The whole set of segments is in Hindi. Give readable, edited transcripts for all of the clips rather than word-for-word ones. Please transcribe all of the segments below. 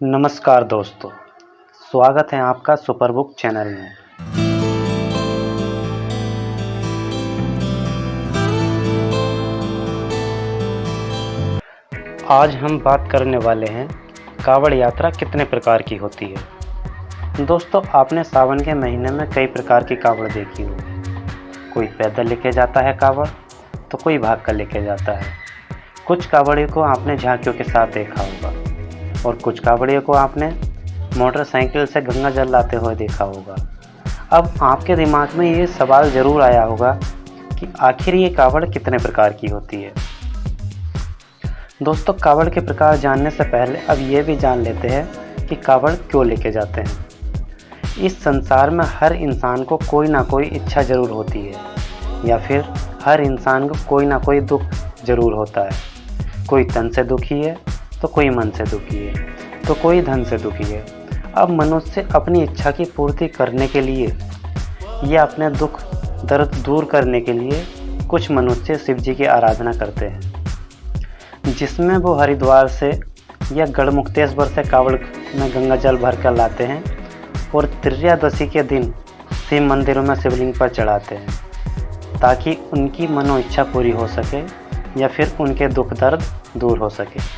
नमस्कार दोस्तों, स्वागत है आपका सुपरबुक चैनल में। आज हम बात करने वाले हैं कावड़ यात्रा कितने प्रकार की होती है। दोस्तों, आपने सावन के महीने में कई प्रकार की कावड़ देखी होगी। कोई पैदल लेके जाता है कावड़, तो कोई भाग कर लेके जाता है। कुछ कावड़ियों को आपने झांकियों के साथ देखा होगा और कुछ कावड़ियों को आपने मोटरसाइकिल से गंगा जल लाते हुए देखा होगा। अब आपके दिमाग में ये सवाल ज़रूर आया होगा कि आखिर ये कावड़ कितने प्रकार की होती है। दोस्तों, कावड़ के प्रकार जानने से पहले अब ये भी जान लेते हैं कि कावड़ क्यों लेके जाते हैं। इस संसार में हर इंसान को कोई ना कोई इच्छा ज़रूर होती है, या फिर हर इंसान को कोई ना कोई दुख ज़रूर होता है। कोई तन से दुखी है तो कोई मन से दुखी है, तो कोई धन से दुखी है। अब मनुष्य अपनी इच्छा की पूर्ति करने के लिए या अपने दुख दर्द दूर करने के लिए कुछ मनुष्य शिव जी की आराधना करते हैं, जिसमें वो हरिद्वार से या गढ़मुक्तेश्वर से कावड़ में गंगा जल भर कर लाते हैं और त्रयोदशी के दिन शिव मंदिरों में शिवलिंग पर चढ़ाते हैं, ताकि उनकी मनो इच्छा पूरी हो सके या फिर उनके दुख दर्द दूर हो सके।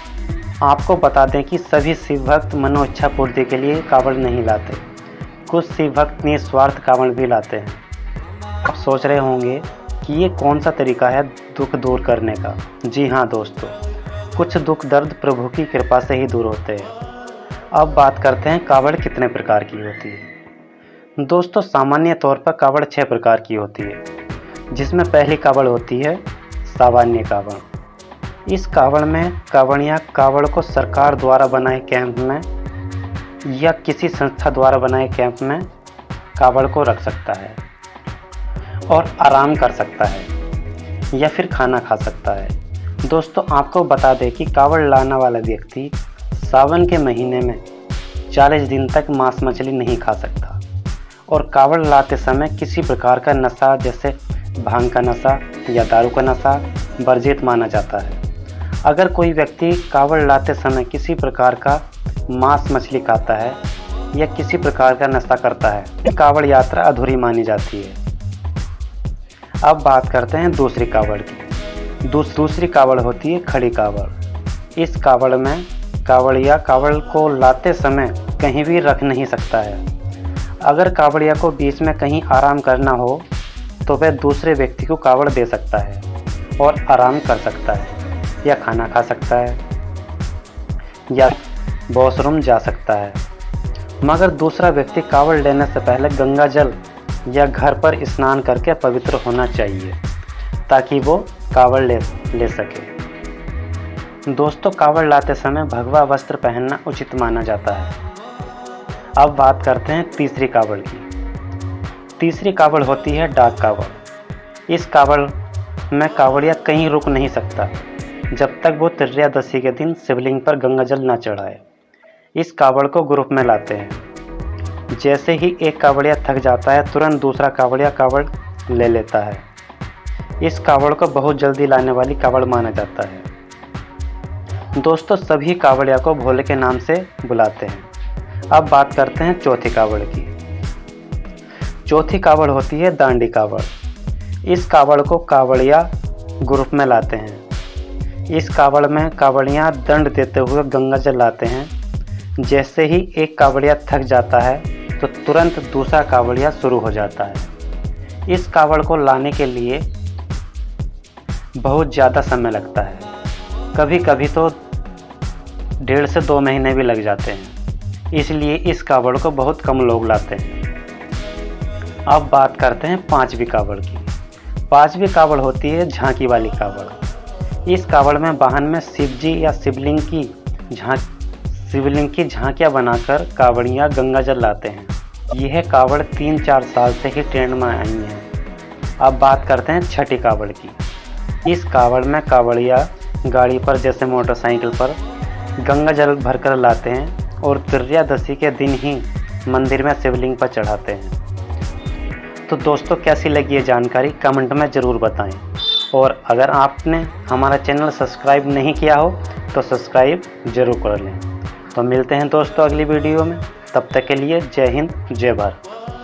आपको बता दें कि सभी शिव भक्त मनो इच्छा पूर्ति के लिए कावड़ नहीं लाते। कुछ शिव भक्त निस्वार्थ कावड़ भी लाते हैं। आप सोच रहे होंगे कि ये कौन सा तरीका है दुख दूर करने का। जी हाँ दोस्तों, कुछ दुख दर्द प्रभु की कृपा से ही दूर होते हैं। अब बात करते हैं कावड़ कितने प्रकार की होती है। दोस्तों, सामान्य तौर पर कावड़ 6 प्रकार की होती है, जिसमें पहली कावड़ होती है सामान्य कावड़। इस कावड़ में कावड़िया कावड़ को सरकार द्वारा बनाए कैंप में या किसी संस्था द्वारा बनाए कैंप में कावड़ को रख सकता है और आराम कर सकता है या फिर खाना खा सकता है। दोस्तों, आपको बता दें कि कावड़ लाने वाला व्यक्ति सावन के महीने में 40 दिन तक मांस मछली नहीं खा सकता और कावड़ लाते समय किसी प्रकार का नशा जैसे भांग का नशा या दारू का नशा वर्जित माना जाता है। अगर कोई व्यक्ति कावड़ लाते समय किसी प्रकार का मांस मछली खाता है या किसी प्रकार का नशा करता है, कावड़ यात्रा अधूरी मानी जाती है। अब बात करते हैं दूसरी कावड़ की। दूसरी कावड़ होती है खड़ी कावड़। इस कावड़ में कावड़िया कावड़ को लाते समय कहीं भी रख नहीं सकता है। अगर कावड़िया को बीच में कहीं आराम करना हो तो वह दूसरे व्यक्ति को कावड़ दे सकता है और आराम कर सकता है या खाना खा सकता है या वॉशरूम जा सकता है। मगर दूसरा व्यक्ति कावड़ लेने से पहले गंगा जल या घर पर स्नान करके पवित्र होना चाहिए, ताकि वो कावड़ ले सके। दोस्तों, कावड़ लाते समय भगवा वस्त्र पहनना उचित माना जाता है। अब बात करते हैं तीसरी कावड़ की। तीसरी कावड़ होती है डाक कावड़। इस कावड़ में कावड़िया कहीं रुक नहीं सकता जब तक वो त्रयोदशी के दिन शिवलिंग पर गंगा जल न चढ़ाए। इस कावड़ को ग्रुप में लाते हैं। जैसे ही एक कावड़िया थक जाता है, तुरंत दूसरा कावड़िया कावड़ ले लेता है। इस कावड़ को बहुत जल्दी लाने वाली कावड़ माना जाता है। दोस्तों, सभी कावड़िया को भोले के नाम से बुलाते हैं। अब बात करते हैं चौथी कावड़ की। चौथी कावड़ होती है दांडी कावड़। इस कावड़ को कावड़िया ग्रुप में लाते हैं। इस कावड़ में कावड़ियाँ दंड देते हुए गंगा जल लाते हैं। जैसे ही एक कावड़िया थक जाता है तो तुरंत दूसरा कावड़िया शुरू हो जाता है। इस कावड़ को लाने के लिए बहुत ज़्यादा समय लगता है। कभी कभी तो 1.5 से 2 महीने भी लग जाते हैं। इसलिए इस कावड़ को बहुत कम लोग लाते हैं। अब बात करते हैं पांचवी कावड़ की। पांचवी कावड़ होती है झांकी वाली कावड़। इस कावड़ में वाहन में शिव जी या शिवलिंग की झांकियाँ बनाकर कावड़ियाँ गंगा जल लाते हैं। यह कावड़ 3-4 साल से ही ट्रेंड में आई हैं। अब बात करते हैं छठी कावड़ की। इस कावड़ में कावड़िया गाड़ी पर जैसे मोटरसाइकिल पर गंगा जल भरकर लाते हैं और त्रयोदशी के दिन ही मंदिर में शिवलिंग पर चढ़ाते हैं। तो दोस्तों, कैसी लगी ये जानकारी कमेंट में ज़रूर बताएं। और अगर आपने हमारा चैनल सब्सक्राइब नहीं किया हो तो सब्सक्राइब ज़रूर कर लें। तो मिलते हैं दोस्तों अगली वीडियो में, तब तक के लिए जय हिंद जय भारत।